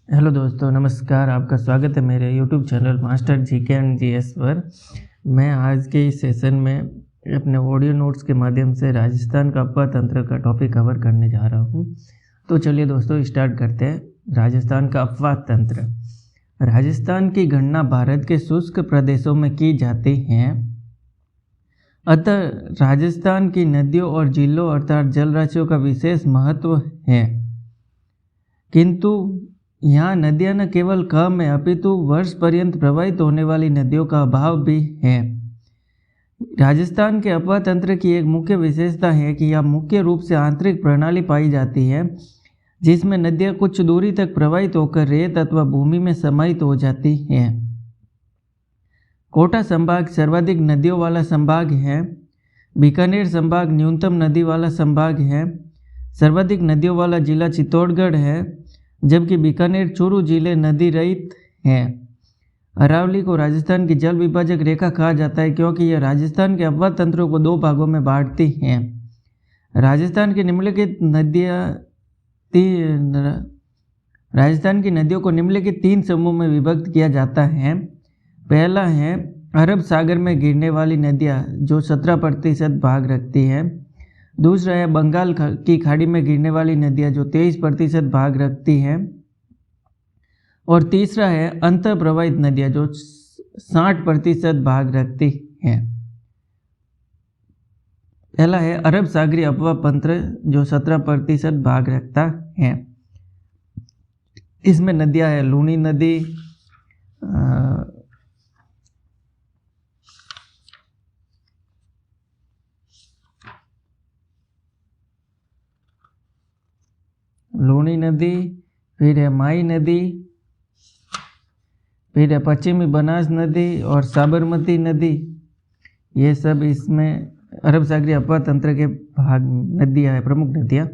Hello दोस्तों, नमस्कार। आपका स्वागत है मेरे YouTube channel master GK and GS पर। मैं आज के इस सेशन में अपने ऑडियो नोट्स के माध्यम से राजस्थान का अफवाह तंत्र का टॉपिक कवर करने जा रहा हूँ। तो चलिए दोस्तों, स्टार्ट करते हैं। राजस्थान का अफवाह तंत्र। राजस्थान की गणना भारत के शुष्क प्रदेशों में की जाती है, अतः राजस्थान की नदियों और झीलों अर्थात जलराशियों का विशेष महत्व है। किंतु यहाँ नदियाँ न केवल कम है अपितु वर्ष पर्यंत प्रवाहित होने वाली नदियों का अभाव भी है। राजस्थान के अफवाह तंत्र की एक मुख्य विशेषता है कि यह मुख्य रूप से आंतरिक प्रणाली पाई जाती है, जिसमें नदियाँ कुछ दूरी तक प्रवाहित होकर रेत अथवा भूमि में समाहित हो जाती हैं। कोटा संभाग सर्वाधिक नदियों वाला संभाग है। बीकानेर संभाग न्यूनतम नदी वाला संभाग है। सर्वाधिक नदियों वाला जिला चित्तौड़गढ़ है, जबकि बीकानेर चूरू जिले नदी रहित हैं। अरावली को राजस्थान की जल विभाजक रेखा कहा जाता है, क्योंकि यह राजस्थान के अफवाह तंत्रों को दो भागों में बांटती हैं। राजस्थान की नदियों को निम्नलिखित तीन समूह में विभक्त किया जाता है। पहला है अरब सागर में गिरने वाली नदियाँ, जो 17% भाग रखती हैं। दूसरा है बंगाल की खाड़ी में गिरने वाली नदियाँ, जो 23% भाग रखती हैं। और तीसरा है अंतर प्रवाहित नदियाँ, जो 60% भाग रखती हैं। पहला है अरब सागरी अफवाह तंत्र, जो 17% भाग रखता है। इसमें नदियाँ है लूनी नदी, लूनी नदी, फिर है माई नदी, फिर है पश्चिमी बनास नदी और साबरमती नदी। ये सब इसमें अरब सागरी अफवाह तंत्र के भाग नदियाँ हैं, प्रमुख नदियाँ।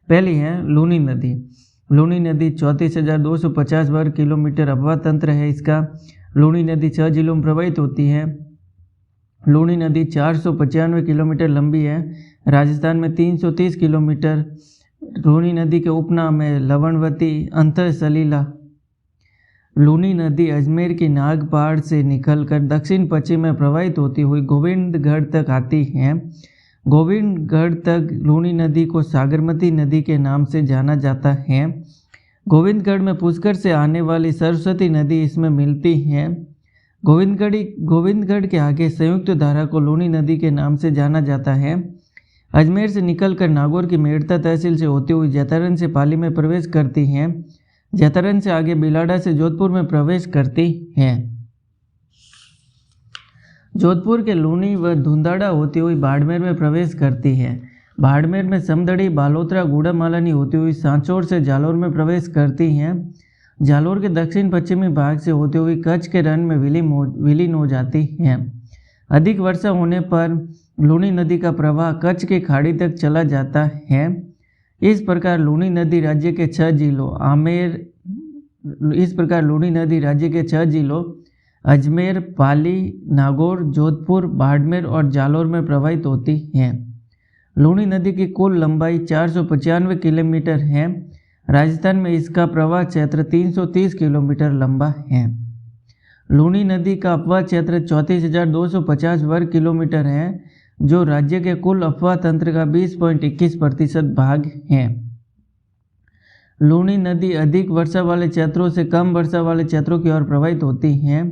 पहली है लूनी नदी। लूनी नदी 34,250 वर्ग किलोमीटर अफवाह तंत्र है इसका। लूनी नदी 6 जिलों में प्रवाहित होती है। लूनी नदी 495 किलोमीटर लंबी है। राजस्थान में 330 किलोमीटर। लूनी नदी के उपनाम है लवणवती, अंतर सलीला। लूनी नदी अजमेर की नाग पहाड़ से निकलकर दक्षिण पश्चिम में प्रवाहित होती हुई गोविंदगढ़ तक आती है। गोविंदगढ़ तक लूनी नदी को सागरमती नदी के नाम से जाना जाता है। गोविंदगढ़ में पुष्कर से आने वाली सरस्वती नदी इसमें मिलती है। गोविंदगढ़ के आगे संयुक्त धारा को लूनी नदी के नाम से जाना जाता है। अजमेर से निकलकर नागौर की मेड़ता तहसील से होती हुई जैतारण से पाली में प्रवेश करती हैं। जैतारण से आगे बिलाड़ा से जोधपुर में प्रवेश करती हैं। जोधपुर के लूनी व धुंधाड़ा होती हुई बाड़मेर में प्रवेश करती है। बाड़मेर में समदड़ी, बालोतरा, गुड़ामालानी होती हुई सांचौर से जालोर में प्रवेश करती हैं। जालोर के दक्षिण पश्चिमी भाग से होती हुई कच्छ के रण में विलीन हो जाती हैं। अधिक वर्षा होने पर लूनी नदी का प्रवाह कच्छ की खाड़ी तक चला जाता है। इस प्रकार लूनी नदी राज्य के 6 जिलों अजमेर, पाली, नागौर, जोधपुर, बाड़मेर और जालोर में प्रवाहित होती हैं। लूनी नदी की कुल लंबाई 495 किलोमीटर है। राजस्थान में इसका प्रवाह क्षेत्र 330 किलोमीटर लंबा है। लूनी नदी का अफवाह क्षेत्र 34,250 वर्ग किलोमीटर है, जो राज्य के कुल अफवाह तंत्र का 20.21% भाग है। लूनी नदी अधिक वर्षा वाले क्षेत्रों से कम वर्षा वाले क्षेत्रों की ओर प्रवाहित होती है।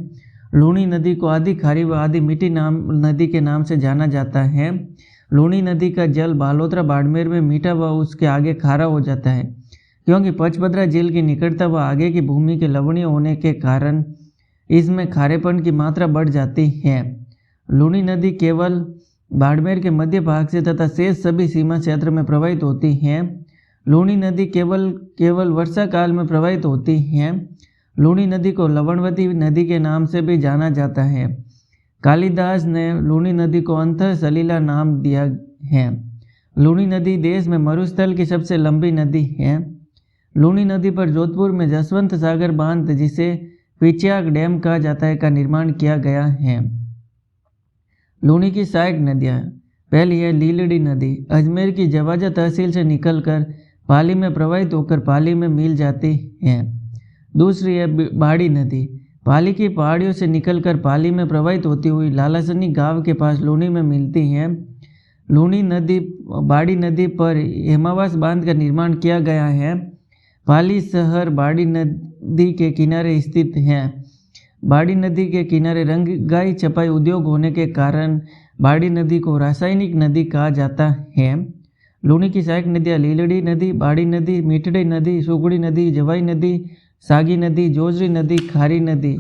लूनी नदी को आदि खारी व आदि मीठी नदी के नाम से जाना जाता है। लूनी नदी का जल बालोतरा, बाड़मेर में मीठा व उसके आगे खारा हो जाता है, क्योंकि पचपदरा झील की निकटता व आगे की भूमि के लवणीय होने के कारण इसमें खारेपन की मात्रा बढ़ जाती है। लूनी नदी केवल बाड़मेर के मध्य भाग से तथा शेष सभी सीमा क्षेत्र में प्रवाहित होती हैं। लूनी नदी केवल वर्षा काल में प्रवाहित होती हैं। लूनी नदी को लवणवती नदी के नाम से भी जाना जाता है। कालिदास ने लूनी नदी को अंतर सलीला नाम दिया है। लूनी नदी देश में मरुस्थल की सबसे लंबी नदी है। लूनी नदी पर जोधपुर में जसवंत सागर बांध, जिसे पिच्याक डैम कहा जाता है, का निर्माण किया गया है। लूनी की सहायक नदियाँ। पहली है लीलड़ी नदी। अजमेर की जवाजा तहसील से निकलकर पाली में प्रवाहित होकर पाली में मिल जाती हैं। दूसरी है बाड़ी नदी। पाली की पहाड़ियों से निकलकर पाली में प्रवाहित होती हुई लालासनी गांव के पास लूनी में मिलती है। लूनी नदी बाड़ी नदी पर हेमावास बांध का निर्माण किया गया है। पाली शहर बाड़ी नदी के किनारे स्थित है। बाड़ी नदी के किनारे रंगाई छपाई उद्योग होने के कारण बाड़ी नदी को रासायनिक नदी कहा जाता है। लूनी की सहायक नदियाँ लीलड़ी नदी, बाड़ी नदी, मीठड़ी नदी, सुगड़ी नदी, जवाई नदी, सागी नदी, जोजरी नदी, खारी नदी।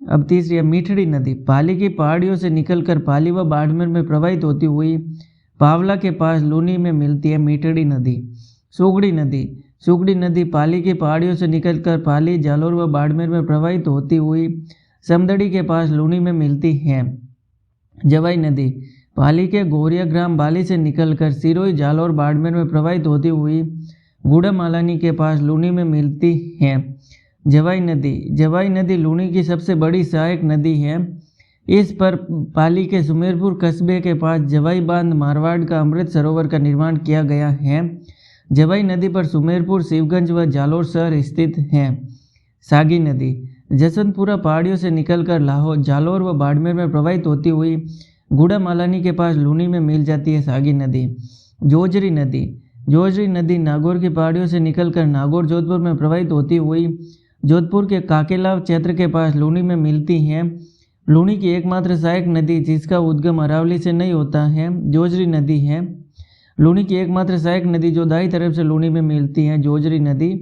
अब तीसरी है मीठड़ी नदी। पाली की पहाड़ियों से निकलकर पाली व बाड़मेर में प्रवाहित होती हुई पावला के पास लूनी में मिलती है मीठड़ी नदी। सुगड़ी नदी। सुगड़ी नदी पाली की पहाड़ियों से निकलकर पाली, जालोर व बाड़मेर में प्रवाहित होती हुई समदड़ी के पास लूनी में मिलती है। जवाई नदी पाली के गोरिया ग्राम बाली से निकलकर सिरोही, जालोर, बाड़मेर में प्रवाहित होती हुई गुड़ामालानी के पास लूनी में मिलती है। जवाई नदी लूनी की सबसे बड़ी सहायक नदी है। इस पर पाली के सुमेरपुर कस्बे के पास जवाई बांध मारवाड़ का अमृत सरोवर का निर्माण किया गया है। जवाई नदी पर सुमेरपुर, शिवगंज व जालोर शहर स्थित हैं। सागी नदी जसवंतपुरा पहाड़ियों से निकलकर लाहौर, जालोर व बाड़मेर में प्रवाहित होती हुई गुड़ामालानी के पास लूनी में मिल जाती है सागी नदी। जोजरी नदी नागौर की पहाड़ियों से निकलकर नागौर, जोधपुर में प्रवाहित होती हुई जोधपुर के काकेलाव क्षेत्र के पास लूनी में मिलती है। लूनी की एकमात्र सहायक नदी जिसका उद्गम अरावली से नहीं होता है जोजरी नदी है। लूनी की एकमात्र सहायक नदी जो दाई तरफ से लूनी में मिलती है जोजरी नदी।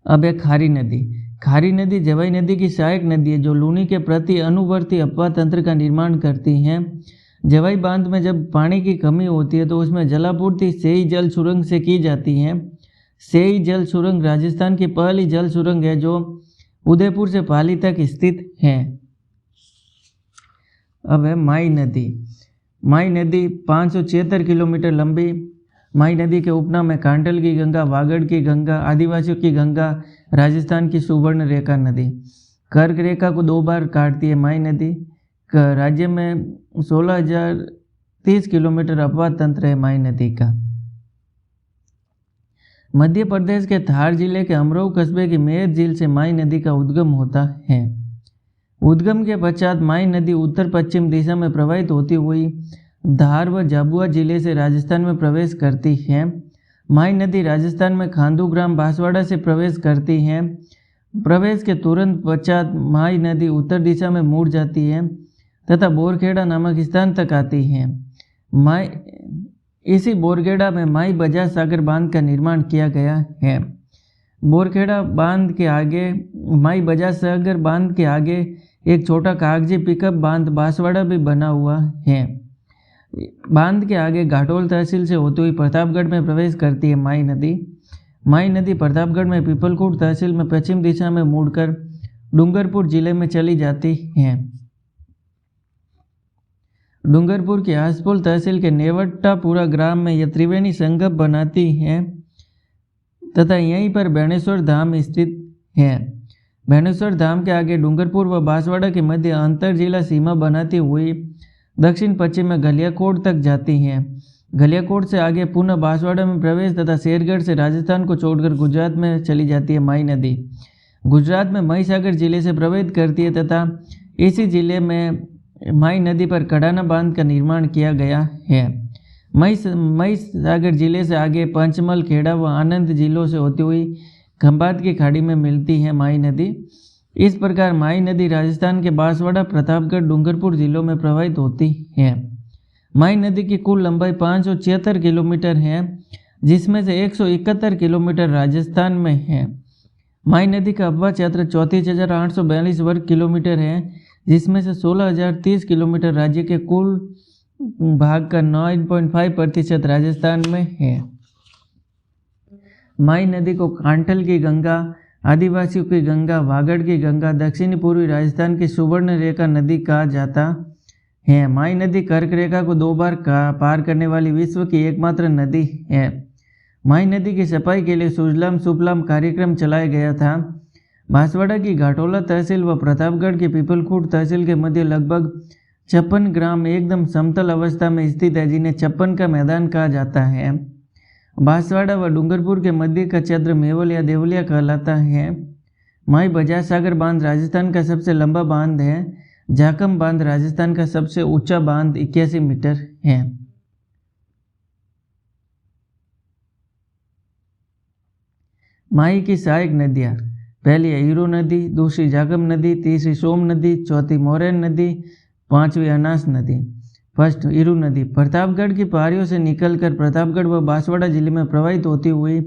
अब है खारी नदी। खारी नदी जवाई नदी की सहायक नदी है जो लूनी के प्रति अनुवर्ती अपवाह तंत्र का निर्माण करती है। जवाई बांध में जब पानी की कमी होती है तो उसमें जलापूर्ति सेई जल सुरंग से की जाती है। सेई जल सुरंग राजस्थान की पहली जल सुरंग है जो उदयपुर से पाली तक स्थित है। अब है माई नदी। माई नदी 576 किलोमीटर लंबी। माई नदी के उपनाम है कांटल की गंगा, वागड़ की गंगा, आदिवासियों की गंगा, राजस्थान की सुवर्ण रेखा नदी। कर्क रेखा को 2 बार काटती है माई नदी। राज्य में 16,030 किलोमीटर अपवाह तंत्र है माई नदी का। मध्य प्रदेश के धार जिले के अमरोह कस्बे की मेद झील से माई नदी का उद्गम होता है। उद्गम के पश्चात माई नदी उत्तर पश्चिम दिशा में प्रवाहित होती हुई धार व झाबुआ जिले से राजस्थान में प्रवेश करती है। माई नदी राजस्थान में खांदू ग्राम बांसवाड़ा से प्रवेश करती है। प्रवेश के तुरंत पश्चात माई नदी उत्तर दिशा में मुड़ जाती है तथा बोरखेड़ा नामक स्थान तक आती है। इसी बोरखेड़ा में माई बजाज सागर बांध का निर्माण किया गया है। बोरखेड़ा बांध के आगे माई बजाज सागर बांध के आगे एक छोटा कागजी पिकअप बांध बांसवाड़ा भी बना हुआ है। बांध के आगे घाटोल तहसील से होती हुई प्रतापगढ़ में प्रवेश करती है माई नदी। माई नदी प्रतापगढ़ में पीपलकोट तहसील में पश्चिम दिशा में मुड़कर डूंगरपुर जिले में चली जाती है। डूंगरपुर के आसपोल तहसील के नेवट्टापुरा ग्राम में यह त्रिवेणी संगम बनाती है तथा यहीं पर बेणेश्वर धाम स्थित है। बेणेश्वर धाम के आगे डूंगरपुर व बांसवाड़ा के मध्य अंतर जिला सीमा बनाती हुई दक्षिण पश्चिम में गलियाकोट तक जाती हैं। गलियाकोट से आगे पुनः बांसवाड़ा में प्रवेश तथा शेरगढ़ से राजस्थान को छोड़कर गुजरात में चली जाती है माई नदी। गुजरात में महिसागर जिले से प्रवेश करती है तथा इसी जिले में माई नदी पर कड़ाना बांध का निर्माण किया गया है। महिसागर जिले से आगे पंचमल, खेड़ा व आनंद जिलों से होती हुई खंभात की खाड़ी में मिलती है माई नदी। इस प्रकार माई नदी राजस्थान के बांसवाड़ा, प्रतापगढ़, डूंगरपुर जिलों में प्रवाहित होती है। माई नदी की कुल लंबाई 576 किलोमीटर है जिसमें से 171 किलोमीटर राजस्थान में है। माई नदी का अपवाह क्षेत्र 34,842 वर्ग किलोमीटर है जिसमें से 16,030 किलोमीटर राज्य के कुल भाग का 9.5% राजस्थान में है। माई नदी को कांटल की गंगा, आदिवासियों की गंगा, वागड़ की गंगा, दक्षिणी पूर्वी राजस्थान की सुवर्ण रेखा नदी कहा जाता है। माई नदी कर्क रेखा को 2 बार पार करने वाली विश्व की एकमात्र नदी है। माई नदी की सफाई के लिए सुजलाम सुफलाम कार्यक्रम चलाया गया था। बांसवाड़ा की घाटोला तहसील व प्रतापगढ़ के पीपलखूट तहसील के मध्य लगभग 56 ग्राम एकदम समतल अवस्था में स्थित है जिन्हें 56 का मैदान कहा जाता है। बांसवाड़ा व डूंगरपुर के मध्य का क्षेत्र मेवल या देवलिया कहलाता है। माई बजाज सागर बांध राजस्थान का सबसे लंबा बांध है। जाखम बांध राजस्थान का सबसे ऊंचा बांध 81 मीटर है। माही की सहायक नदियाँ, पहली है ईरो नदी, दूसरी जाखम नदी, तीसरी सोम नदी, चौथी मोरैन नदी, पांचवी अनास नदी। फर्स्ट, ईरू नदी प्रतापगढ़ की पहाड़ियों से निकलकर प्रतापगढ़ व बांसवाड़ा जिले में प्रवाहित होती हुई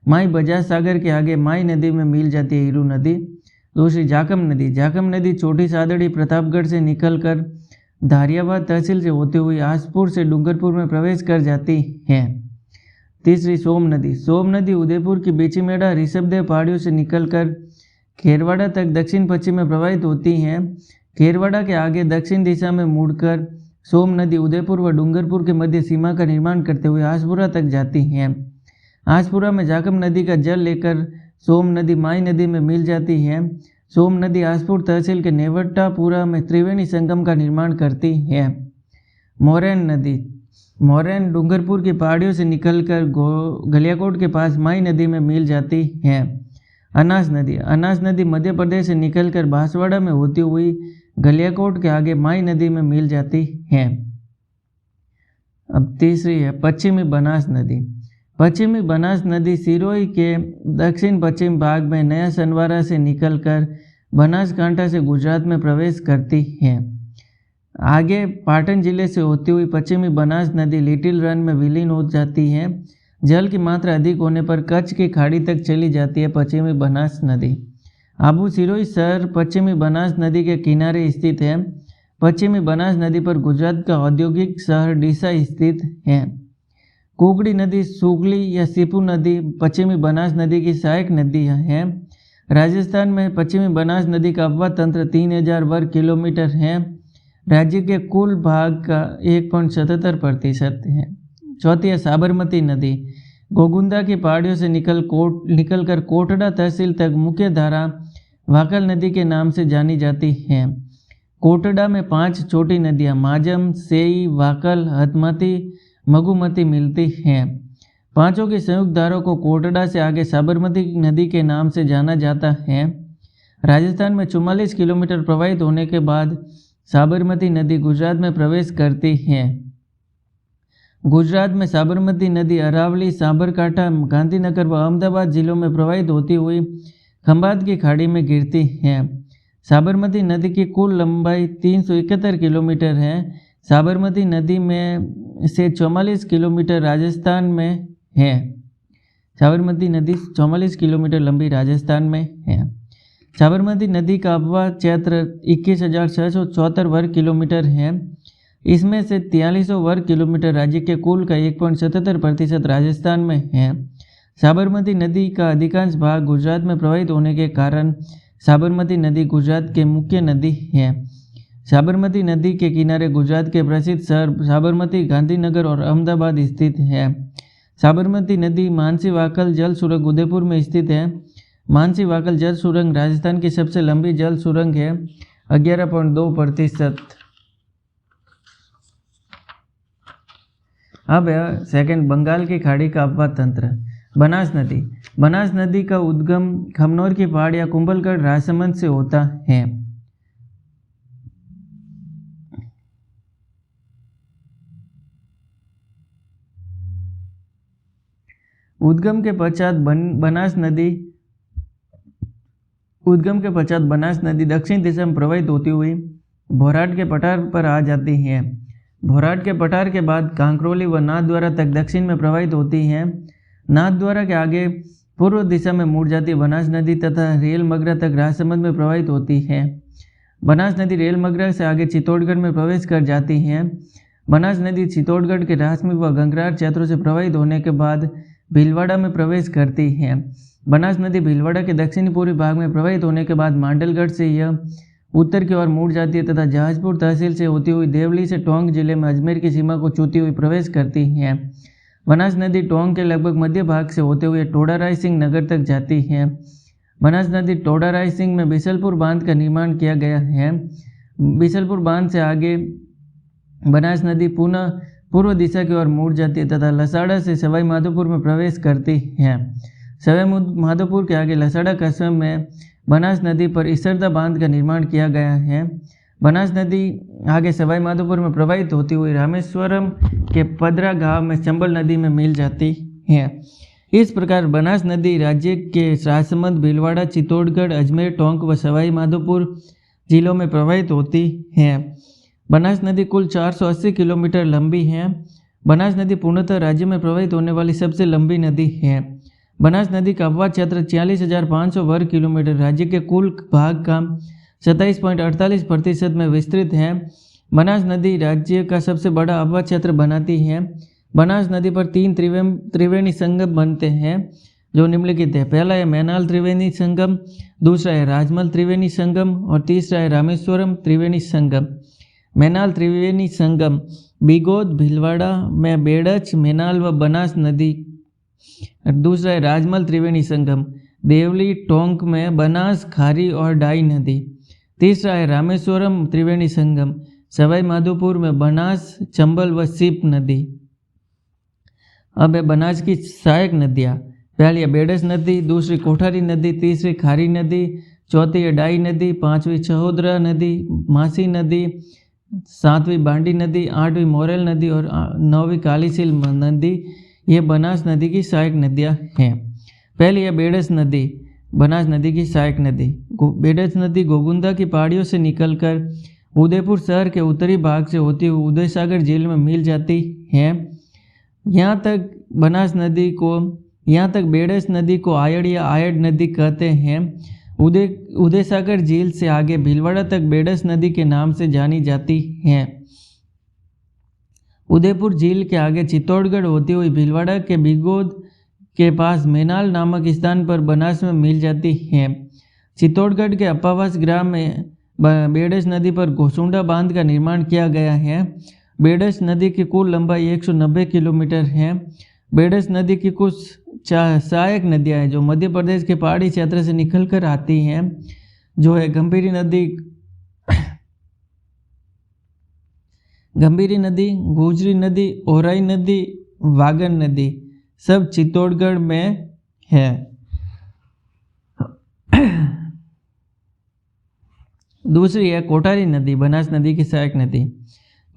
माई बजाज सागर के आगे माई नदी में मिल जाती है ईरू नदी। दूसरी जाखम नदी, जाखम नदी छोटी सादड़ी प्रतापगढ़ से निकलकर धारियाबाद तहसील से होती हुई आसपुर से डूंगरपुर में प्रवेश कर जाती है। तीसरी सोम नदी, सोम नदी उदयपुर की बीचीमेड़ा ऋषभदेव पहाड़ियों से निकलकर खेरवाड़ा तक दक्षिण पश्चिम में प्रवाहित होती हैं। खेरवाड़ा के आगे दक्षिण दिशा में मुड़कर सोम नदी उदयपुर व डूंगरपुर के मध्य सीमा का निर्माण करते हुए आसपुरा तक जाती है। आसपुरा में जाखम नदी का जल लेकर सोम नदी माई नदी में मिल जाती है। सोम नदी आसपुर तहसील के नेवट्टापुरा में त्रिवेणी संगम का निर्माण करती है। मोरैन नदी, मोरैन डूंगरपुर की पहाड़ियों से निकलकर गलियाकोट के पास माई नदी में मिल जाती है। अनास नदी, अनास नदी मध्य प्रदेश से निकलकर बांसवाड़ा में होती हुई गलियाकोट के आगे माई नदी में मिल जाती है। अब तीसरी है पश्चिमी बनास नदी। पश्चिमी बनास नदी सिरोही के दक्षिण पश्चिम भाग में नया सनवारा से निकलकर बनासकांठा से गुजरात में प्रवेश करती है। आगे पाटन जिले से होती हुई पश्चिमी बनास नदी लिटिल रन में विलीन हो जाती है। जल की मात्रा अधिक होने पर कच्छ की खाड़ी तक चली जाती है पश्चिमी बनास नदी। आबू सिरोही शहर पश्चिमी बनास नदी के किनारे स्थित है। पश्चिमी बनास नदी पर गुजरात का औद्योगिक शहर डीसा स्थित है। कुकड़ी नदी, सुगली या सीपू नदी पश्चिमी बनास नदी की सहायक नदी है। राजस्थान में पश्चिमी बनास नदी का अफवाह तंत्र 3000 वर्ग किलोमीटर है। राज्य के कुल भाग का 1.77% है। चौथी है साबरमती नदी, गोगुंदा की पहाड़ियों से निकलकर कोटड़ा तहसील तक मुख्य धारा वाकल नदी के नाम से जानी जाती है। कोटड़ा में 5 छोटी नदियां माजम, सेई, वाकल, हथमती, मगुमती मिलती हैं। पांचों की संयुक्त धारा को कोटड़ा से आगे साबरमती नदी के नाम से जाना जाता है। राजस्थान में 44 किलोमीटर प्रवाहित होने के बाद साबरमती नदी गुजरात में प्रवेश करती है। गुजरात में साबरमती नदी अरावली, साबरकांठा, गांधीनगर व अहमदाबाद जिलों में प्रवाहित होती हुई खंभात की खाड़ी में गिरती है। साबरमती नदी की कुल लंबाई 371 किलोमीटर है। साबरमती नदी में से 44 किलोमीटर राजस्थान में है। साबरमती नदी 44 किलोमीटर लंबी राजस्थान में है। साबरमती नदी का अफवाह क्षेत्र 21,674 वर्ग किलोमीटर है। इसमें से 4300 वर्ग किलोमीटर राज्य के कुल का 1.77% राजस्थान में है। साबरमती नदी का अधिकांश भाग गुजरात में प्रवाहित होने के कारण साबरमती नदी गुजरात के मुख्य नदी है। साबरमती नदी के किनारे गुजरात के प्रसिद्ध शहर साबरमती, गांधीनगर और अहमदाबाद स्थित है। साबरमती नदी मानसी वाकल जल सुरंग उदयपुर में स्थित है। मानसी वाकल जल सुरंग राजस्थान की सबसे लंबी जल सुरंग है, 11.2%। अब है सेकंड, बंगाल की खाड़ी का अफवाह तंत्र। बनास नदी, बनास नदी का उद्गम खमनोर की पहाड़ या कुंभलगढ़ राजसमंद से होता है। उद्गम के पश्चात बनास नदी दक्षिण दिशा में प्रवाहित होती हुई भोराट के पठार पर आ जाती है। भोराट के पठार के बाद कांकरोली व नाथद्वारा तक दक्षिण में प्रवाहित होती है। नाथद्वारा के आगे पूर्व दिशा में मुड़ जाती बनास नदी तथा रेल मगरा तक राजसमंद में प्रवाहित होती है। बनास नदी रेल मगरा से आगे चित्तौड़गढ़ में प्रवेश कर जाती है। बनास नदी चित्तौड़गढ़ के रासमी व गंगरार क्षेत्रों से प्रवाहित होने के बाद भीलवाड़ा में प्रवेश करती है। बनास नदी भीलवाड़ा के दक्षिणी पूर्वी भाग में प्रवाहित होने के बाद मांडलगढ़ से यह उत्तर की ओर मुड़ जाती है तथा जहाजपुर तहसील से होती हुई देवली से टोंक जिले में अजमेर की सीमा को छूती हुई प्रवेश करती है। बनास नदी टोंक के लगभग मध्य भाग से होते हुए टोडा राय सिंह नगर तक जाती है। बनास नदी टोडा राय सिंह में बिसलपुर बांध का निर्माण किया गया है। बिसलपुर बांध से आगे बनास नदी पुनः पूर्व दिशा की ओर मुड़ जाती है तथा लसाड़ा से सवाई माधोपुर में प्रवेश करती है। सवाई माधोपुर के आगे लसाड़ा कस्बे में बनास नदी पर इसरदा बांध का निर्माण किया गया है। बनास नदी आगे सवाई माधोपुर में प्रवाहित होती हुई रामेश्वरम के पदरा गांव में चंबल नदी में मिल जाती है। इस प्रकार बनास नदी राज्य के राजसमंद, भीलवाड़ा, चित्तौड़गढ़, अजमेर, टोंक व सवाई माधोपुर जिलों में प्रवाहित होती है। बनास नदी कुल 480 किलोमीटर लंबी है। बनास नदी पूर्णतः राज्य में प्रवाहित होने वाली सबसे लंबी नदी है। बनास नदी का अपवाद क्षेत्र 46,500 वर्ग किलोमीटर राज्य के कुल भाग का 27.48% में विस्तृत है। बनास नदी राज्य का सबसे बड़ा अपवाद क्षेत्र बनाती है। बनास नदी पर 3 त्रिवेणी संगम बनते हैं जो निम्नलिखित है। पहला है मैनाल त्रिवेणी संगम, दूसरा है राजमल त्रिवेणी संगम और तीसरा है रामेश्वरम त्रिवेणी संगम। मैनाल त्रिवेणी संगम बिगोद, भीलवाड़ा में बेड़च, मैनाल व बनास नदी। दूसरा है राजमल त्रिवेणी संगम देवली, टोंक में बनास, खारी और डाई नदी। तीसरा है रामेश्वरम त्रिवेणी संगम सवाई माधोपुर में बनास, चंबल व सीप नदी। अब है बनास की सहायक नदियाँ। पहली है बेड़स नदी, दूसरी कोठारी नदी, तीसरी खारी नदी, चौथी है डाई नदी, पांचवी चहोदरा नदी, मासी नदी, सातवीं बांडी नदी, आठवीं मोरेल नदी और नौवीं कालीसील नदी। ये बनास नदी की सहायक नदियाँ हैं। पहली है बेड़स नदी, बनास नदी की सहायक नदी। बेड़स नदी गोगुंदा की पहाड़ियों से निकलकर उदयपुर शहर के उत्तरी भाग से होती हुई उदय सागर झील में मिल जाती है। यहाँ तक बेड़स नदी को आयड़ या आयड़ नदी कहते हैं। उदय सागर झील से आगे भीलवाड़ा तक बेड़स नदी के नाम से जानी जाती है। उदयपुर झील के आगे चित्तौड़गढ़ होती हुई भीलवाड़ा के बिगोद के पास मैनाल नामक स्थान पर बनास में मिल जाती है। चित्तौड़गढ़ के अपावास ग्राम में बेड़स नदी पर घोसुंडा बांध का निर्माण किया गया है। बेड़स नदी की कुल लंबाई 190 किलोमीटर है। बेड़स नदी की कुछ सहायक नदियाँ हैं जो मध्य प्रदेश के पहाड़ी क्षेत्र से निकलकर आती हैं, जो है गंभीरी नदी, गुजरी नदी, ओराई नदी, वागन नदी, सब चित्तौड़गढ़ में है। दूसरी है कोठारी नदी, बनास नदी की सहायक नदी।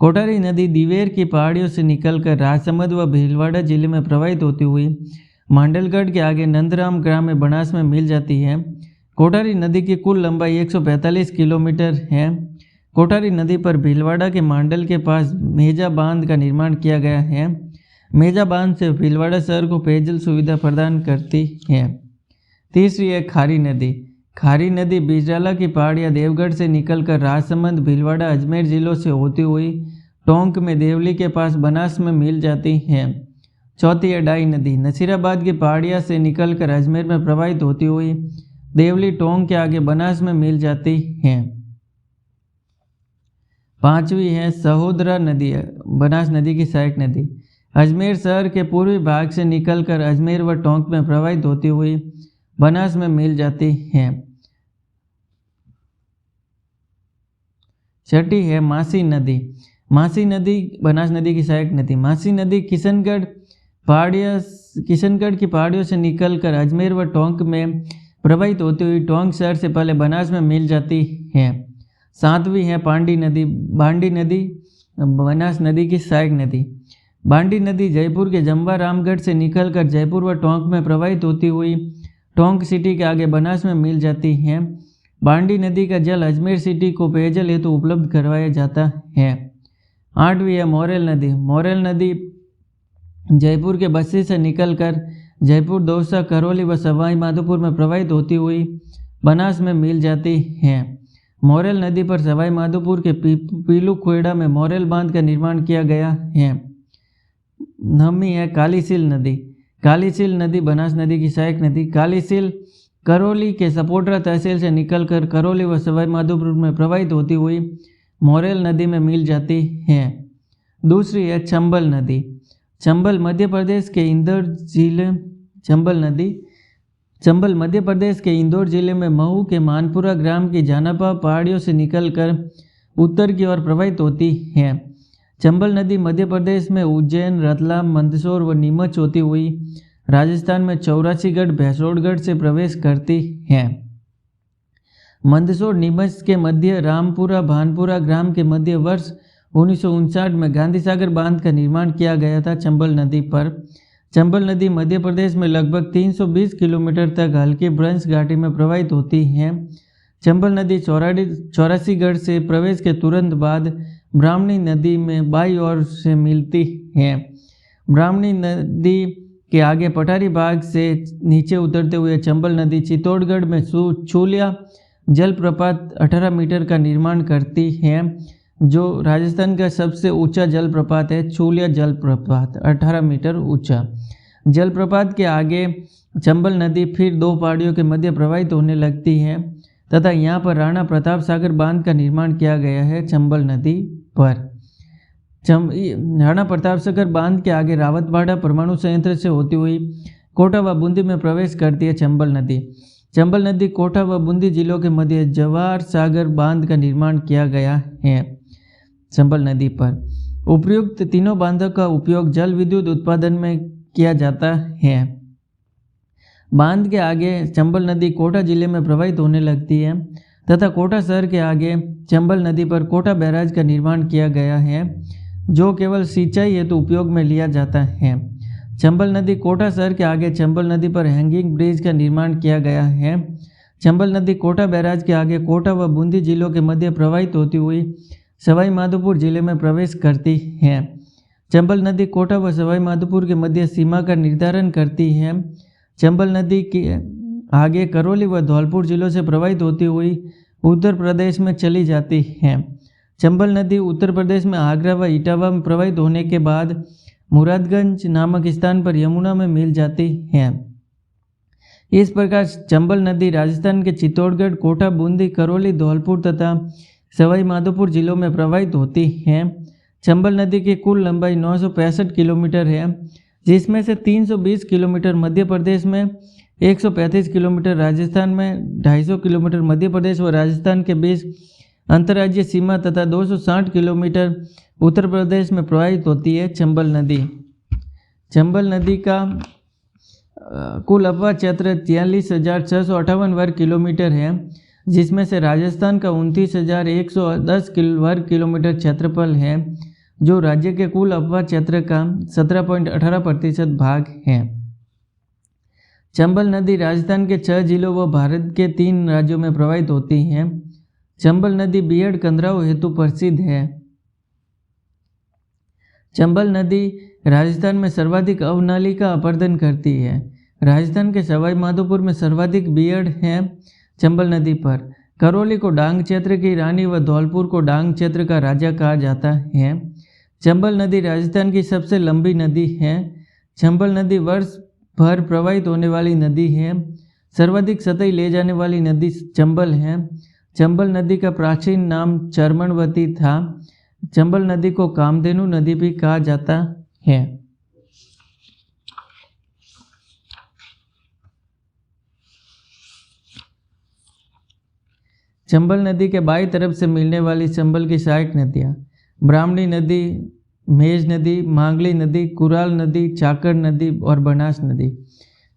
कोठारी नदी दिवेर की पहाड़ियों से निकलकर राजसमंद व भीलवाड़ा जिले में प्रवाहित होती हुई मांडलगढ़ के आगे नंदराम ग्राम में बनास में मिल जाती है। कोठारी नदी की कुल लंबाई 145 किलोमीटर है। कोठारी नदी पर भीलवाड़ा के मांडल के पास मेजा बांध का निर्माण किया गया है। मेजा बांध से भीलवाड़ा शहर को पेयजल सुविधा प्रदान करती है। तीसरी है खारी नदी। खारी नदी बिजराला की पहाड़ियाँ देवगढ़ से निकलकर राजसमंद, भीलवाड़ा, अजमेर जिलों से होती हुई टोंक में देवली के पास बनास में मिल जाती है। चौथी है डाई नदी। नसीराबाद की पहाड़ियाँ से निकलकर अजमेर में प्रवाहित होती हुई देवली, टोंक के आगे बनास में मिल जाती है। पांचवी है सहोदरा नदी, बनास नदी की सहायक नदी। अजमेर शहर के पूर्वी भाग से निकलकर अजमेर व टोंक में प्रवाहित होती हुई बनास में मिल जाती है। छठी है मासी नदी। मासी नदी बनास नदी की सहायक नदी। मासी नदी किशनगढ़ की पहाड़ियों से निकलकर अजमेर व टोंक में प्रवाहित होती हुई टोंक शहर से पहले बनास में मिल जाती है। सातवीं है बांडी नदी, बनास नदी की सहायक नदी। बांडी नदी जयपुर के जम्बा रामगढ़ से निकलकर जयपुर व टोंक में प्रवाहित होती हुई टोंक सिटी के आगे बनास में मिल जाती है। बांडी नदी का जल अजमेर सिटी को पेयजल हेतु उपलब्ध करवाया जाता है। आठवीं है मोरेल नदी। मोरेल नदी जयपुर के बस्सी से निकलकर जयपुर, दौसा, करौली व सवाई माधोपुर में प्रवाहित होती हुई बनास में मिल जाती है। मोरेल नदी पर सवाई माधोपुर के पीलू खेड़ा में मोरेल बांध का निर्माण किया गया है। नवमीं है कालीसील नदी। कालीसील नदी बनास नदी की सहायक नदी। कालीसील करौली के सपोटरा तहसील से निकलकर करौली व सवाई माधोपुर में प्रवाहित होती हुई मोरेल नदी में मिल जाती है। दूसरी है चंबल नदी। चंबल मध्य प्रदेश के इंदौर जिले में महू के मानपुरा ग्राम की जानापा पहाड़ियों से निकलकर उत्तर की ओर प्रवाहित होती है। चंबल नदी मध्य प्रदेश में उज्जैन, रतलाम, मंदसौर व नीमच होती हुई राजस्थान में चौरासीगढ़, भैंसोड़गढ़ से प्रवेश करती है। मंदसौर नीमच के मध्य रामपुरा भानपुरा ग्राम के मध्य वर्ष 1959 में गांधी सागर बांध का निर्माण किया गया था। चंबल नदी पर चंबल नदी मध्य प्रदेश में लगभग 320 किलोमीटर तक हल्की ब्रंश घाटी में प्रवाहित होती है। चंबल नदी चौरासीगढ़ से प्रवेश के तुरंत बाद ब्राह्मणी नदी में बाईं ओर से मिलती है। ब्राह्मणी नदी के आगे पठारी भाग से नीचे उतरते हुए चंबल नदी चित्तौड़गढ़ में चूलिया जलप्रपात 18 मीटर का निर्माण करती है, जो राजस्थान का सबसे ऊंचा जलप्रपात है। चूलिया जलप्रपात 18 मीटर ऊंचा। जलप्रपात के आगे चंबल नदी फिर दो पहाड़ियों के मध्य प्रवाहित होने लगती है तथा यहाँ पर राणा प्रताप सागर बांध का निर्माण किया गया है। चंबल नदी पर राणा प्रताप सागर बांध के आगे रावतबाड़ा परमाणु संयंत्र से होती हुई कोटा व बूंदी में प्रवेश करती है। चंबल नदी कोटा व बूंदी जिलों के मध्य जवाहर सागर बांध का निर्माण किया गया है। चंबल नदी पर उपर्युक्त तीनों बांधों का उपयोग जल विद्युत उत्पादन में किया जाता है। बांध के आगे चंबल नदी कोटा जिले में प्रवाहित होने लगती है तथा कोटा शहर के आगे चंबल नदी पर कोटा बैराज का निर्माण किया गया है, जो केवल सिंचाई हेतु उपयोग में लिया जाता है। चंबल नदी कोटा शहर के आगे चंबल नदी पर हैंगिंग ब्रिज का निर्माण किया गया है। चंबल नदी कोटा बैराज के आगे कोटा व बूंदी जिलों के मध्य प्रवाहित होती हुई सवाई माधोपुर जिले में प्रवेश करती है। चंबल नदी कोटा व सवाई माधोपुर के मध्य सीमा का निर्धारण करती है। चंबल नदी के आगे करौली व धौलपुर जिलों से प्रवाहित होती हुई उत्तर प्रदेश में चली जाती है। चंबल नदी उत्तर प्रदेश में आगरा व इटावा में प्रवाहित होने के बाद मुरादगंज नामक स्थान पर यमुना में मिल जाती है। इस प्रकार चंबल नदी राजस्थान के चित्तौड़गढ़, कोटा, बूंदी, करौली, धौलपुर तथा सवाई माधोपुर जिलों में प्रवाहित होती है। चंबल नदी की कुल लंबाई 965 किलोमीटर है, जिसमें से 320 किलोमीटर मध्य प्रदेश में, 135 किलोमीटर राजस्थान में, 250 किलोमीटर मध्य प्रदेश व राजस्थान के बीच अंतर्राज्यीय सीमा तथा 260 किलोमीटर उत्तर प्रदेश में प्रवाहित होती है। चंबल नदी का कुल अपवाह क्षेत्र 43,658 वर्ग किलोमीटर है, जिसमें से राजस्थान का 29,110 वर्ग किलोमीटर क्षेत्रफल है, जो राज्य के कुल अपवाह क्षेत्र का 17.18% भाग है। चंबल नदी राजस्थान के 6 जिलों व भारत के 3 राज्यों में प्रवाहित होती है। चंबल नदी बीहड़ कंदराओं हेतु प्रसिद्ध है। चंबल नदी राजस्थान में सर्वाधिक अवनाली का अपरदन करती है। राजस्थान के सवाई माधोपुर में सर्वाधिक बीहड़ है। चंबल नदी पर करौली को डांग क्षेत्र की रानी व धौलपुर को डांग क्षेत्र का राजा कहा जाता है। चंबल नदी राजस्थान की सबसे लंबी नदी है। चंबल नदी वर्ष भर प्रवाहित होने वाली नदी है। सर्वाधिक सतही ले जाने वाली नदी चंबल है। चंबल नदी का प्राचीन नाम चर्मणवती था। चंबल नदी को कामधेनु नदी भी कहा जाता है। चंबल नदी के बाईं तरफ से मिलने वाली चंबल की सहायक नदियाँ ब्राह्मणी नदी, मेज नदी, मांगली नदी, कुराल नदी, चाकड़ नदी और बनास नदी।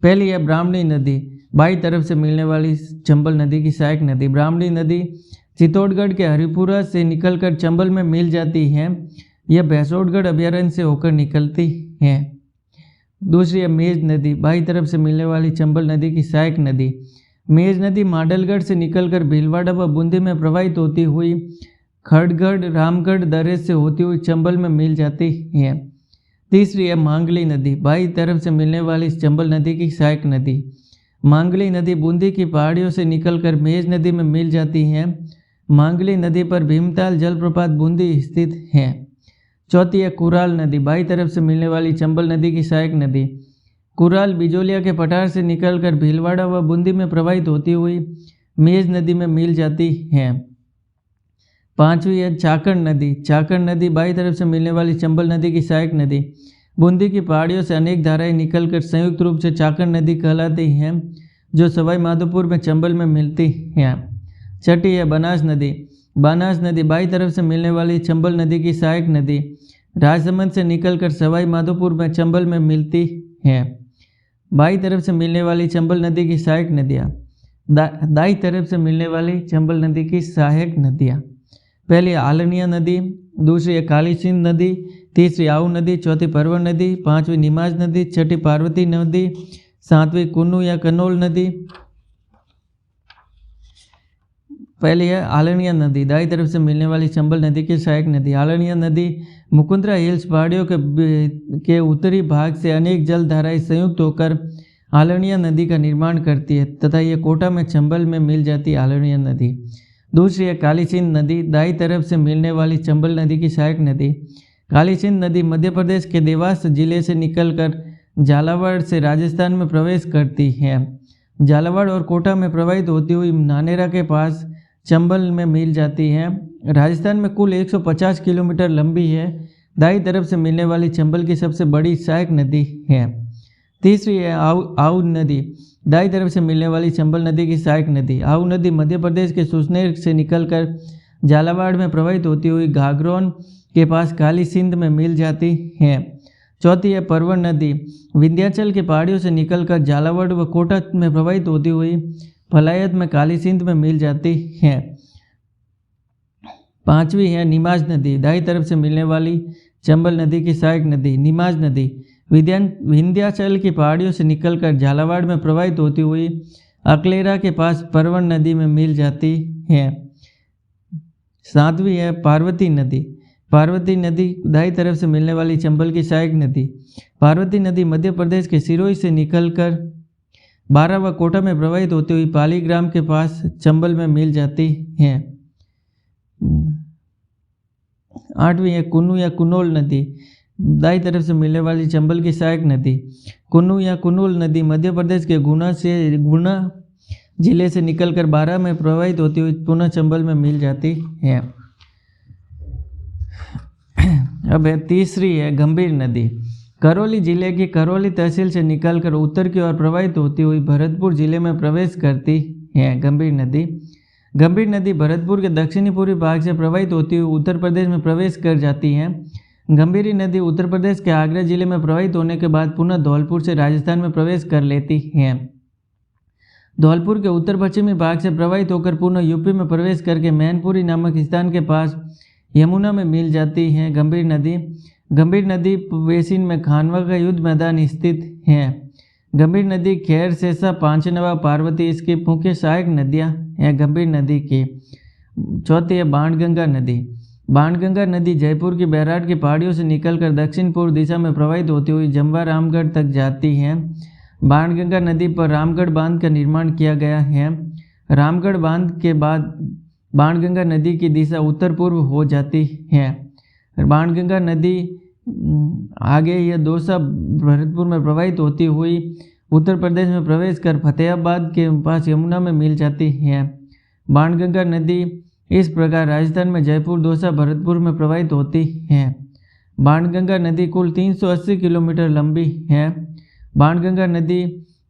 पहली है ब्राह्मणी नदी, बाईं तरफ से मिलने वाली चंबल नदी की सहायक नदी। ब्राह्मणी नदी चित्तौड़गढ़ के हरिपुरा से निकलकर चंबल में मिल जाती है। यह भैंसोड़गढ़ अभयारण्य से होकर निकलती है। दूसरी है मेज नदी, बाईं तरफ से मिलने वाली चंबल नदी की सहायक नदी। मेज नदी माडलगढ़ से निकलकर भीलवाड़ा व बूंदी में प्रवाहित होती हुई खड़गढ़, रामगढ़ दर्रे से होती हुई चंबल में मिल जाती है। तीसरी है मांगली नदी, बाईं तरफ से मिलने वाली चंबल नदी की सहायक नदी। मांगली नदी बूंदी की पहाड़ियों से निकलकर मेज नदी में मिल जाती है। मांगली नदी पर भीमताल जलप्रपात बूंदी स्थित है। चौथी है कुराल नदी, बाईं तरफ से मिलने वाली चंबल नदी की सहायक नदी। कुराल बिजोलिया के पठार से निकलकर भीलवाड़ा व बूंदी में प्रवाहित होती हुई मेज नदी में मिल जाती है। पांचवी है चाकड़ नदी। चाकड़ नदी बाईं तरफ से मिलने वाली चंबल नदी की सहायक नदी। बूंदी की पहाड़ियों से अनेक धाराएं निकलकर संयुक्त रूप से चाकड़ नदी कहलाती हैं, जो सवाई माधोपुर में चंबल में मिलती हैं। छठी है बनास नदी। बनास नदी बाईं तरफ से मिलने वाली चंबल नदी की सहायक नदी। राजसमंद से निकलकर सवाई माधोपुर में चंबल में मिलती है। बाई तरफ से मिलने वाली चंबल नदी की सहायक नदियाँ। दाई तरफ से मिलने वाली चंबल नदी की सहायक नदियाँ। पहली आलनिया नदी, दूसरी है काली सिंध नदी, तीसरी आऊ नदी, चौथी परवन नदी, पांचवी निमाज नदी, छठी पार्वती नदी, सातवीं कुन्नू या कनौल नदी। पहली है आलनिया नदी, दाई तरफ से मिलने वाली चंबल नदी की सहायक नदी। आलनिया नदी मुकुंदरा हिल्स पहाड़ियों के उत्तरी भाग से अनेक जल धाराएं संयुक्त होकर आलनिया नदी का निर्माण करती है तथा ये कोटा में चंबल में मिल जाती है आलनिया नदी। दूसरी है काली सिंध नदी, दाई तरफ से मिलने वाली चंबल नदी की सहायक नदी। काली सिंध नदी मध्य प्रदेश के देवास जिले से निकलकर झालावाड़ से राजस्थान में प्रवेश करती है। झालावाड़ और कोटा में प्रवाहित होती हुई नानेरा के पास चंबल में मिल जाती है। राजस्थान में कुल 150 किलोमीटर लंबी है। दाई तरफ से मिलने वाली चंबल की सबसे बड़ी सहायक नदी है। तीसरी है आऊ नदी, दाई तरफ से मिलने वाली चंबल नदी की सहायक नदी। आऊ नदी मध्य प्रदेश के सुसनेर से निकलकर झालावाड़ में प्रवाहित होती हुई घाघरोन के पास काली सिंध में मिल जाती है। चौथी है परवन नदी, विंध्याचल के पहाड़ियों से निकलकर झालावाड़ व कोटा में प्रवाहित होती हुई फलायत में काली सिंध में मिल जाती है। पांचवी है निमाज नदी, दाई तरफ से मिलने वाली चंबल नदी की सहायक नदी। निमाज नदी विंध्याचल की पहाड़ियों से निकलकर झालावाड़ में प्रवाहित होती हुई अकलेरा के पास परवन नदी में मिल जाती है। सातवीं है पार्वती नदी, पार्वती नदी दाई तरफ से मिलने वाली चंबल की सहायक नदी। पार्वती नदी मध्य प्रदेश के सिरोही से निकलकर बारा व कोटा में प्रवाहित होती हुई पालीग्राम के पास चंबल में मिल जाती है। आठवीं है कुन्नू या कुनोल नदी, दाई तरफ से मिलने वाली चंबल की सहायक नदी। कुन्नू या कुनोल नदी मध्य प्रदेश के गुना जिले से निकलकर बारा में प्रवाहित होती हुई पुनः चंबल में मिल जाती है। अब है तीसरी है गंभीर नदी, करौली जिले की करौली तहसील से निकलकर उत्तर की ओर प्रवाहित होती हुई भरतपुर जिले में प्रवेश करती है। गंभीर नदी, गंभीर नदी भरतपुर के दक्षिणी पूर्वी भाग से प्रवाहित होती हुई उत्तर प्रदेश में प्रवेश कर जाती है। गंभीरी नदी उत्तर प्रदेश के आगरा जिले में प्रवाहित होने के बाद पुनः धौलपुर से राजस्थान में प्रवेश कर लेती है। धौलपुर के उत्तर पश्चिमी भाग से प्रवाहित होकर पुनः यूपी में प्रवेश करके मैनपुरी नामक स्थान के पास यमुना में मिल जाती है। गंभीर नदी, गंभीर नदी बेसिन में खानवा का युद्ध मैदान स्थित है। गंभीर नदी खैर सेसा पांचनवा पार्वती इसकी मुख्य सहायक नदियाँ हैं गंभीर नदी की। चौथी है बाणगंगा नदी, बाणगंगा नदी जयपुर की बैराट की पहाड़ियों से निकलकर दक्षिण पूर्व दिशा में प्रवाहित होती हुई जम्वा रामगढ़ तक जाती है। बाणगंगा नदी पर रामगढ़ बांध का निर्माण किया गया है। रामगढ़ बांध के बाद बाणगंगा नदी की दिशा उत्तर पूर्व हो जाती है। बाणगंगा नदी आगे यह दौसा भरतपुर में प्रवाहित होती हुई उत्तर प्रदेश में प्रवेश कर फतेहाबाद के पास यमुना में मिल जाती है। बाणगंगा नदी इस प्रकार राजस्थान में जयपुर दौसा भरतपुर में प्रवाहित होती है। बाणगंगा नदी कुल 380 किलोमीटर लंबी है। बाणगंगा नदी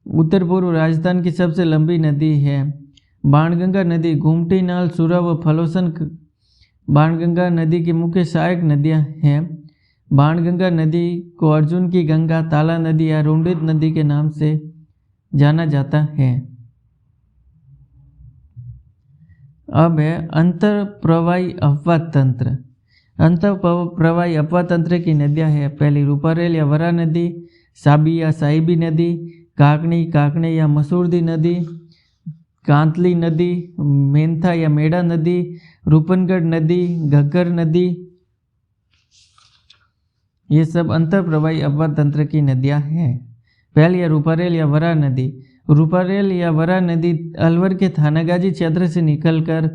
उत्तर पूर्व राजस्थान की सबसे लंबी नदी है। बाणगंगा नदी गोमती नाल सुरा व फलोसन बाणगंगा नदी की मुख्य सहायक नदियां हैं। बाणगंगा नदी को अर्जुन की गंगा, ताला नदी या रुंडित नदी के नाम से जाना जाता है। अब है अंतर प्रवाही अपवाह तंत्र। अंतर प्रवाही अपवाह तंत्र की नदियां हैं। पहली रूपारेल या वरा नदी, साबी या साहिबी नदी, काकनी काकने या मसूरदी नदी, कांतली नदी, मेंथा या मेड़ा नदी, रूपनगढ़ नदी, घग्गर नदी, ये सब अंतर प्रवाही अपवाह तंत्र की नदियां हैं। पहली है रूपारेल या वरा नदी। रूपारेल या वरा नदी अलवर के थानागाजी क्षेत्र से निकलकर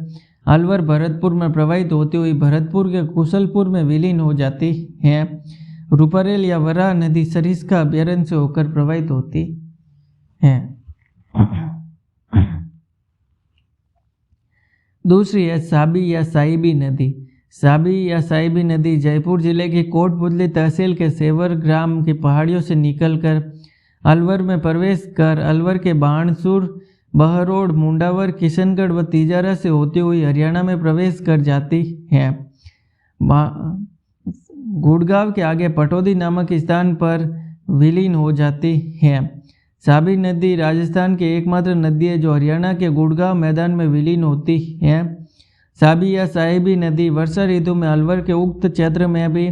अलवर भरतपुर में प्रवाहित होती हुई भरतपुर के कुशलपुर में विलीन हो जाती है। रूपारेल या वरा नदी सरिस्का अभयारण्य से होकर प्रवाहित होती है। दूसरी है साबी या साहिबी नदी। साबी या साहिबी नदी जयपुर जिले की कोटपुतली तहसील के सेवर ग्राम की पहाड़ियों से निकलकर अलवर में प्रवेश कर अलवर के बाणसूर, बहरोड, मुंडावर, किशनगढ़ व तिजारा से होती हुई हरियाणा में प्रवेश कर जाती है। गुड़गांव के आगे पटौदी नामक स्थान पर विलीन हो जाती है। साबी नदी राजस्थान की एकमात्र नदी है जो हरियाणा के गुड़गांव मैदान में विलीन होती है। साबी या साहिबी नदी वर्षा ऋतु में अलवर के उक्त क्षेत्र में भी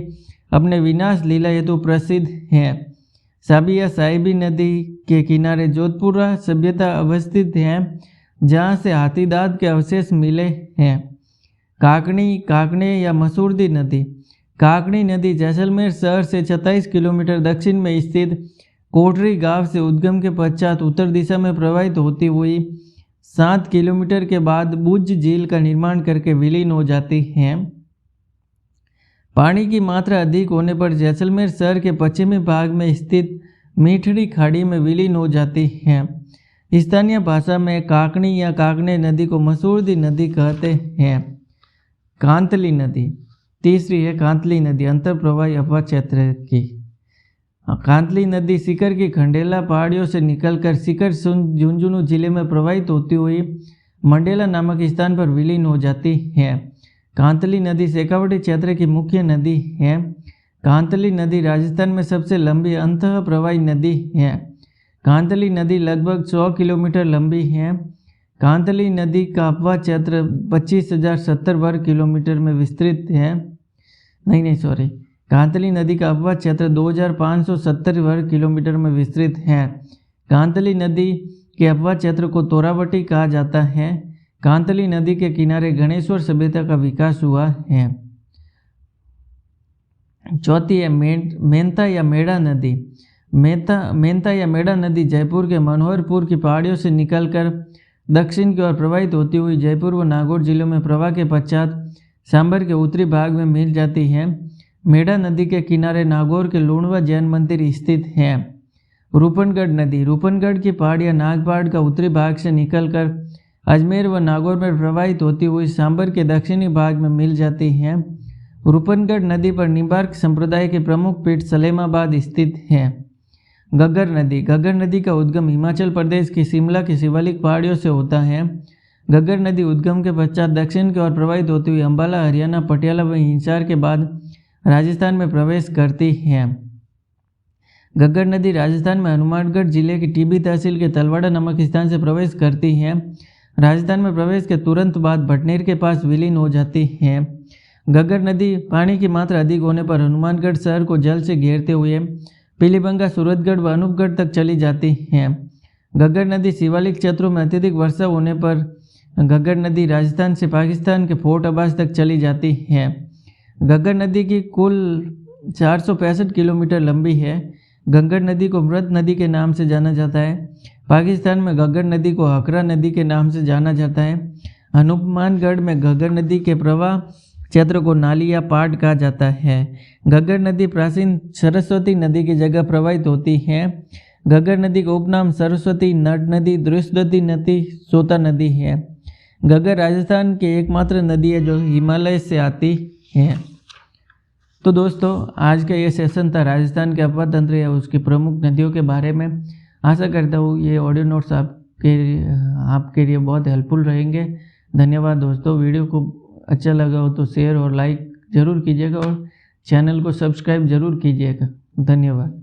अपने विनाश लीला हेतु प्रसिद्ध है। साबी या साहिबी नदी के किनारे जोधपुरा सभ्यता अवस्थित है, जहाँ से हाथीदांत के अवशेष मिले हैं। काकणी या मसूरदी नदी। काकणी नदी जैसलमेर शहर से 27 किलोमीटर दक्षिण में स्थित कोटरी गांव से उद्गम के पश्चात उत्तर दिशा में प्रवाहित होती हुई 7 किलोमीटर के बाद बुज झील का निर्माण करके विलीन हो जाती है। पानी की मात्रा अधिक होने पर जैसलमेर शहर के पश्चिमी भाग में स्थित मीठड़ी खाड़ी में विलीन हो जाती है। स्थानीय भाषा में काकणी या काकणे नदी को मसूरदी नदी कहते हैं। कांतली नदी। तीसरी है कांतली नदी, अंतर प्रवाही अफवाह क्षेत्र की। कांतली नदी सीकर की खंडेला पहाड़ियों से निकलकर सीकर झुंझुनू जिले में प्रवाहित होती हुई मंडेला नामक स्थान पर विलीन हो जाती है। कांतली नदी शेखावटी क्षेत्र की मुख्य नदी है। कांतली नदी राजस्थान में सबसे लंबी अंतः प्रवाही नदी है। कांतली नदी लगभग 100 किलोमीटर लंबी है। कांतली नदी का अपवाह क्षेत्र 25,070 वर्ग किलोमीटर में विस्तृत है। कांतली नदी का अपवाह क्षेत्र 2,570 वर्ग किलोमीटर में विस्तृत है। कांतली नदी के अपवाह क्षेत्र को तोरावटी कहा जाता है। कांतली नदी के किनारे गणेश्वर सभ्यता का विकास हुआ है। चौथी है मेंता या मेड़ा नदी। मेंता या मेड़ा नदी जयपुर के मनोहरपुर की पहाड़ियों से निकलकर दक्षिण की ओर प्रवाहित होती हुई जयपुर व नागौर जिलों में प्रवाह के पश्चात सांभर के उत्तरी भाग में मिल जाती है। मेड़ा नदी के किनारे नागौर के लूणवा जैन मंदिर स्थित है। रूपनगढ़ नदी। रूपनगढ़ की पहाड़ियाँ नागपहाड़ का उत्तरी भाग से निकलकर अजमेर व नागौर में प्रवाहित होती हुई सांभर के दक्षिणी भाग में मिल जाती हैं। रूपनगढ़ नदी पर निम्बार्क संप्रदाय के प्रमुख पीठ सलेमाबाद स्थित है। घग्गर नदी। घग्गर नदी का उद्गम हिमाचल प्रदेश की शिमला की शिवालिक पहाड़ियों से होता है। घग्गर नदी उद्गम के पश्चात दक्षिण की ओर प्रवाहित होती हुई अंबाला, हरियाणा, पटियाला व हिसार के बाद राजस्थान में प्रवेश करती है। घग्गर नदी राजस्थान में हनुमानगढ़ जिले की टीबी तहसील के तलवाड़ा नामक स्थान से प्रवेश करती है। राजस्थान में प्रवेश के तुरंत बाद भटनेर के पास विलीन हो जाती है। घग्गर नदी पानी की मात्रा अधिक होने पर हनुमानगढ़ शहर को जल से घेरते हुए पीलीबंगा, सूरतगढ़ व अनूपगढ़ तक चली जाती है। घग्गर नदी शिवालिक क्षेत्रों में अत्यधिक वर्षा होने पर घग्गर नदी राजस्थान से पाकिस्तान के फोर्ट अब्बास तक चली जाती है। घग्गर नदी की कुल 465 किलोमीटर लंबी है। घग्गर नदी को मृत नदी के नाम से जाना जाता है। पाकिस्तान में घग्गर नदी को हकरा नदी के नाम से जाना जाता है। हनुमानगढ़ में घग्गर नदी के प्रवाह क्षेत्र को नाली या पाड़ कहा जाता है। घग्गर नदी प्राचीन सरस्वती नदी की जगह प्रवाहित होती है। घग्गर नदी का उपनाम सरस्वती, नड नदी, दृष्टवती नदी, सोता नदी है। घग्गर राजस्थान की एकमात्र नदी है जो हिमालय से आती है। तो दोस्तों, आज का ये सेशन था राजस्थान के अपवाह तंत्र या उसकी प्रमुख नदियों के बारे में। आशा करता हूँ ये ऑडियो नोट्स आपके लिए बहुत हेल्पफुल रहेंगे। धन्यवाद दोस्तों। वीडियो को अच्छा लगा हो तो शेयर और लाइक ज़रूर कीजिएगा और चैनल को सब्सक्राइब ज़रूर कीजिएगा। धन्यवाद।